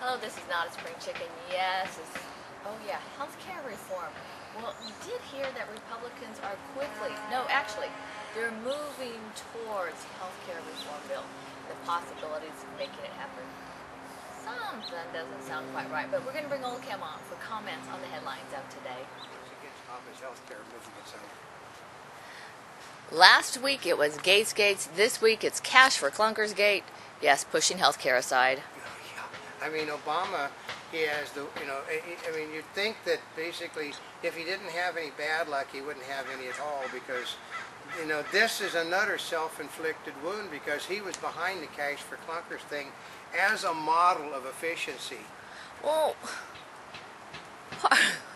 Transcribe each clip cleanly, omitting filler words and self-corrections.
Hello, this is not a spring chicken. Yes, oh yeah, healthcare reform. Well, we did hear that Republicans are actually, they're moving towards healthcare reform bill. The possibilities of making it happen. Something doesn't sound quite right, but we're going to bring Oldecam on for comments on the headlines of today. Last week it was Gates. This week it's Cash for Clunkers Gate. Yes, pushing healthcare aside. I mean, Obama, he has the, I mean, you'd think that basically if he didn't have any bad luck, he wouldn't have any at all because, this is another self-inflicted wound because he was behind the Cash for Clunkers thing as a model of efficiency. Well,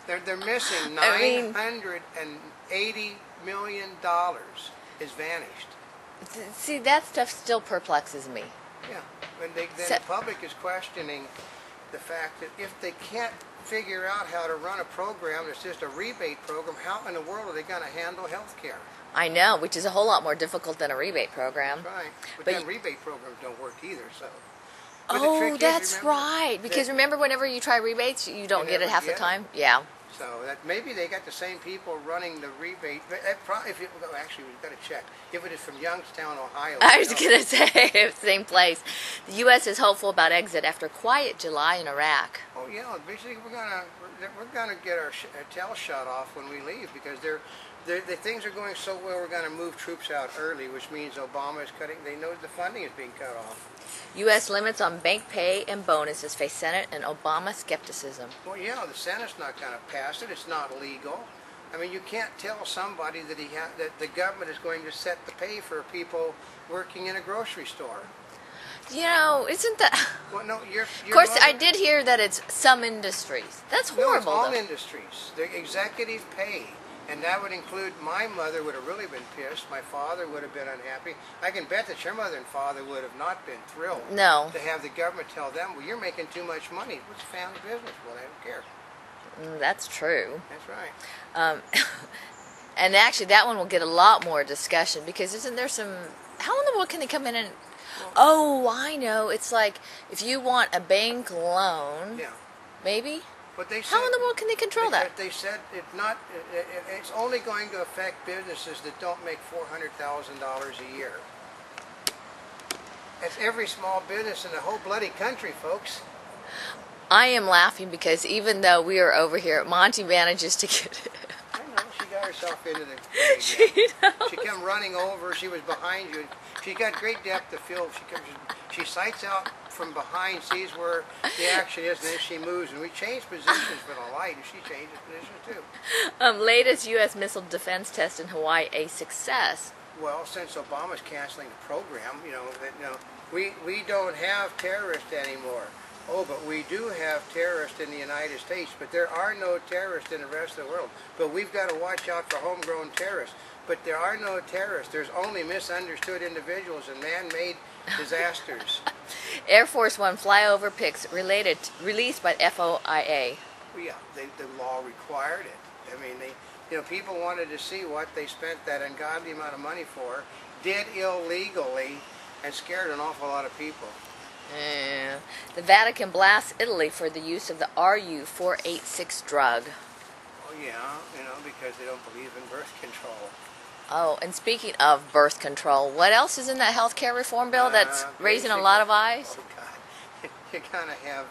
they're missing $980 million is vanished. See, that stuff still perplexes me. Yeah, then the public is questioning the fact that if they can't figure out how to run a program that's just a rebate program, how in the world are they going to handle health care? I know, which is a whole lot more difficult than a rebate program. That's right, but then rebate programs don't work either, so. But oh, that's right, because remember whenever you try rebates, you don't get it half the time? Yeah. So that maybe they got the same people running the rebate. But actually, we've got to check. If it is from Youngstown, Ohio. I was going to say, same place. The U.S. is hopeful about exit after quiet July in Iraq. Oh yeah, basically we're gonna get our tail shut off when we leave because the things are going so well. We're going to move troops out early, which means Obama is cutting. They know the funding is being cut off. U.S. limits on bank pay and bonuses face Senate and Obama skepticism. Well, yeah, the Senate's not going to pass it. It's not legal. I mean, you can't tell somebody that that the government is going to set the pay for people working in a grocery store. Isn't that... Well, no, of course, I did hear that it's some industries. That's horrible. No, it's all industries. The executive pay. And that would include, my mother would have really been pissed. My father would have been unhappy. I can bet that your mother and father would have not been thrilled. No. To have the government tell them, well, you're making too much money. It's family business. Well, I don't care. That's true. That's right. And actually, that one will get a lot more discussion because isn't there some... How in the world can they come in and... Oh, I know. It's like if you want a bank loan, yeah, maybe... But they said, how in the world can they control that? They said it's only going to affect businesses that don't make $400,000 a year. That's every small business in the whole bloody country, folks. I am laughing because even though we are over here, Monty manages to get it. I know, she got herself into the... She came running over, she was behind you. She got great depth of field. She sights out from behind, sees where the action is, and then she moves. And we changed positions for the light, and she changed position too. Latest U.S. missile defense test in Hawaii, a success. Well, since Obama's canceling the program, we don't have terrorists anymore. Oh, but we do have terrorists in the United States, but there are no terrorists in the rest of the world. But we've got to watch out for homegrown terrorists. But there are no terrorists. There's only misunderstood individuals and man-made disasters. Air Force One flyover pics released by FOIA. Well, yeah, the law required it. I mean, people wanted to see what they spent that ungodly amount of money for, did illegally, and scared an awful lot of people. Yeah. The Vatican blasts Italy for the use of the RU-486 drug. Oh yeah, because they don't believe in birth control. Oh, and speaking of birth control, what else is in that health care reform bill that's raising a lot of eyes? Oh, God. You're going to have...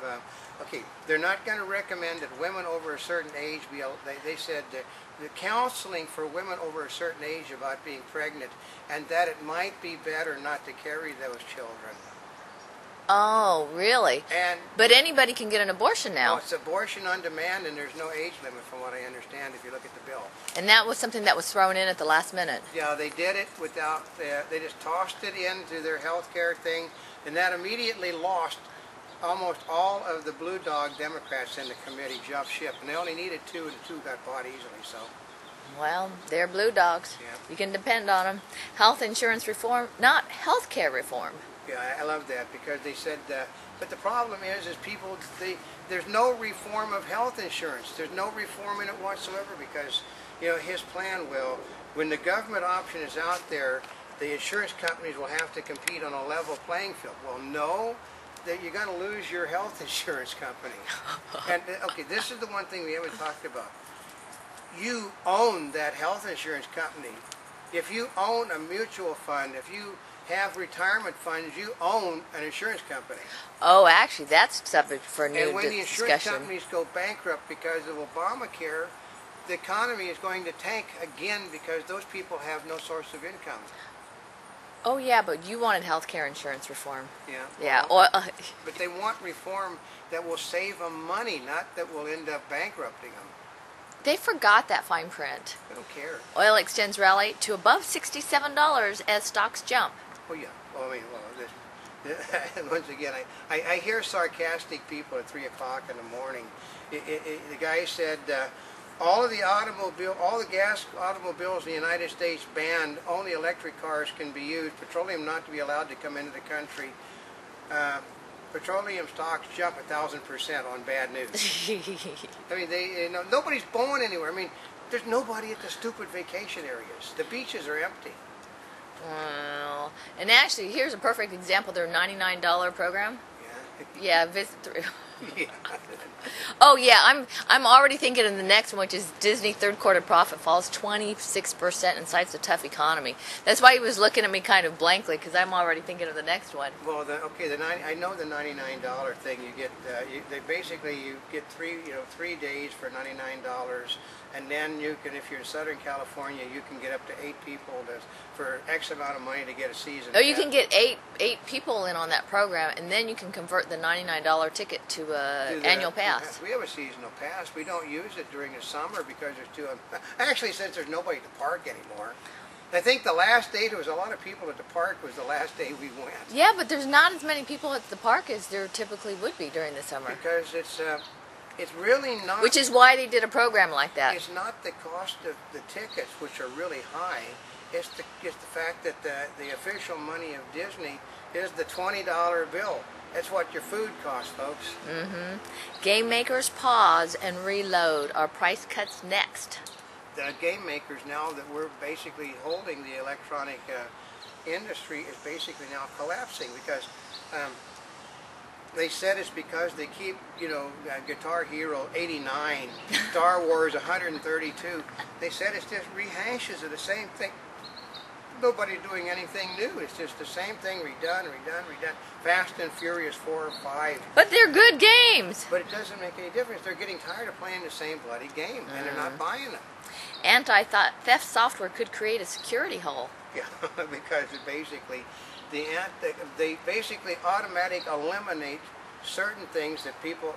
okay, they're not going to recommend that women over a certain age be... They said the counseling for women over a certain age about being pregnant and that it might be better not to carry those children. Oh, really? But anybody can get an abortion now. Well, it's abortion on demand, and there's no age limit from what I understand if you look at the bill. And that was something that was thrown in at the last minute. Yeah, they did it without, they just tossed it into their health care thing, and that immediately lost almost all of the Blue Dog Democrats in the committee jumped ship, and they only needed 2, and the 2 got bought easily, so. Well, they're blue dogs. Yeah. You can depend on them. Health insurance reform, not health care reform. Yeah, I love that because they said, but the problem is people, there's no reform of health insurance. There's no reform in it whatsoever because, his plan will, when the government option is out there, the insurance companies will have to compete on a level playing field. Well, no, that you're going to lose your health insurance company. And okay, this is the one thing we haven't talked about. You own that health insurance company. If you own a mutual fund, if you have retirement funds, you own an insurance company. Oh, actually, that's subject for a new And when the insurance discussion. companies go bankrupt because of Obamacare, the economy is going to tank again because those people have no source of income. Oh, yeah, but you wanted health care insurance reform. Yeah. Yeah. Well, Or, but they want reform that will save them money, not that will end up bankrupting them. they forgot that fine print. I don't care. Oil extends rally to above $67 as stocks jump. Oh yeah. Well, I mean, once again, I hear sarcastic people at 3 o'clock in the morning. The guy said all the gas automobiles in the United States banned. Only electric cars can be used. Petroleum not to be allowed to come into the country. Petroleum stocks jump 1,000% on bad news. I mean, nobody's going anywhere. I mean, there's nobody at the stupid vacation areas. The beaches are empty. Well, and actually, here's a perfect example. Their $99 program. Yeah. Yeah, visit through. Yeah. Oh yeah, I'm already thinking of the next one, which is Disney third quarter profit falls 26% and cites a tough economy. That's why he was looking at me kind of blankly, because I'm already thinking of the next one. Well, I know the $99 thing. You get you get 3 days for $99, and then you can, if you're in Southern California, you can get up to 8 people for X amount of money to get a season. Oh, you can get eight people in on that program, and then you can convert the $99 ticket to annual pass. We have a seasonal pass. We don't use it during the summer because there's too. Actually, since there's nobody at the park anymore, I think the last day there was a lot of people at the park was the last day we went. Yeah, but there's not as many people at the park as there typically would be during the summer. Because it's really not. Which is why they did a program like that. It's not the cost of the tickets, which are really high. It's the fact that the official money of Disney is the $20 bill. That's what your food costs, folks. Mm-hmm. Game makers pause and reload. Are price cuts next? The game makers, now that we're basically holding the electronic industry, is basically now collapsing because they said it's because they keep, Guitar Hero 89, Star Wars 132. They said it's just rehashes of the same thing. Nobody's doing anything new. It's just the same thing redone. Fast and Furious 4 or 5. But they're good games. But it doesn't make any difference. They're getting tired of playing the same bloody game, and they're not buying them. Anti-theft software could create a security hole. Yeah, because they basically automatically eliminate certain things that people,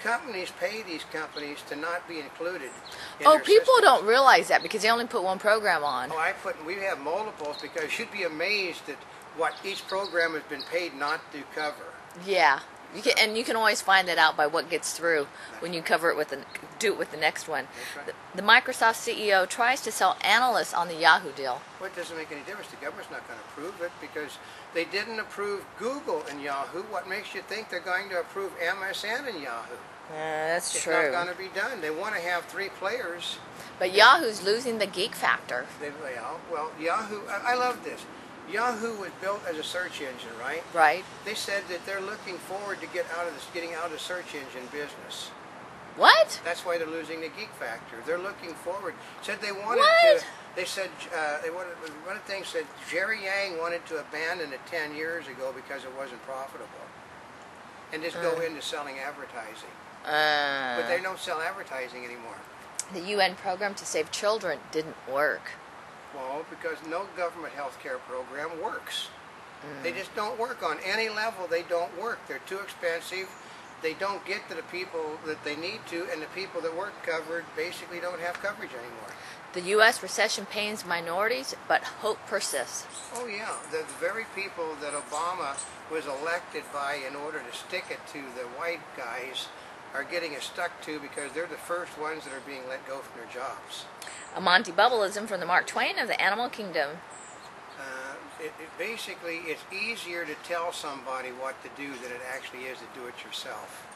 companies pay these companies to not be included in Oh, their people systems. don't realize that because they only put one program on. Oh, we have multiples because you'd be amazed at what each program has been paid not to cover. Yeah, and you can always find that out by what gets through when you cover it do it with the next one. That's right. The Microsoft CEO tries to sell analysts on the Yahoo deal. Well, it doesn't make any difference. The government's not going to approve it because they didn't approve Google and Yahoo. What makes you think they're going to approve MSN and Yahoo? That's It's true. not going to be done. They want to have 3 players. But Yahoo's losing the geek factor. Well, Yahoo, I love this. Yahoo was built as a search engine, right? Right. They said that they're looking forward to getting out of the search engine business. What? That's why they're losing the geek factor. They're looking forward. Said they wanted What? to. They said one of the things said Jerry Yang wanted to abandon it 10 years ago because it wasn't profitable, and just go into selling advertising. But they don't sell advertising anymore. The UN program to save children didn't work. Well, because no government health care program works. They just don't work on any level. They don't work. They're too expensive. They don't get to the people that they need to, and the people that weren't covered basically don't have coverage anymore. The U.S. recession pains minorities, but hope persists. Oh yeah, the very people that Obama was elected by in order to stick it to the white guys are getting it stuck to because they're the first ones that are being let go from their jobs. A Monty Bubbleism from the Mark Twain of the Animal Kingdom. Basically, it's easier to tell somebody what to do than it actually is to do it yourself.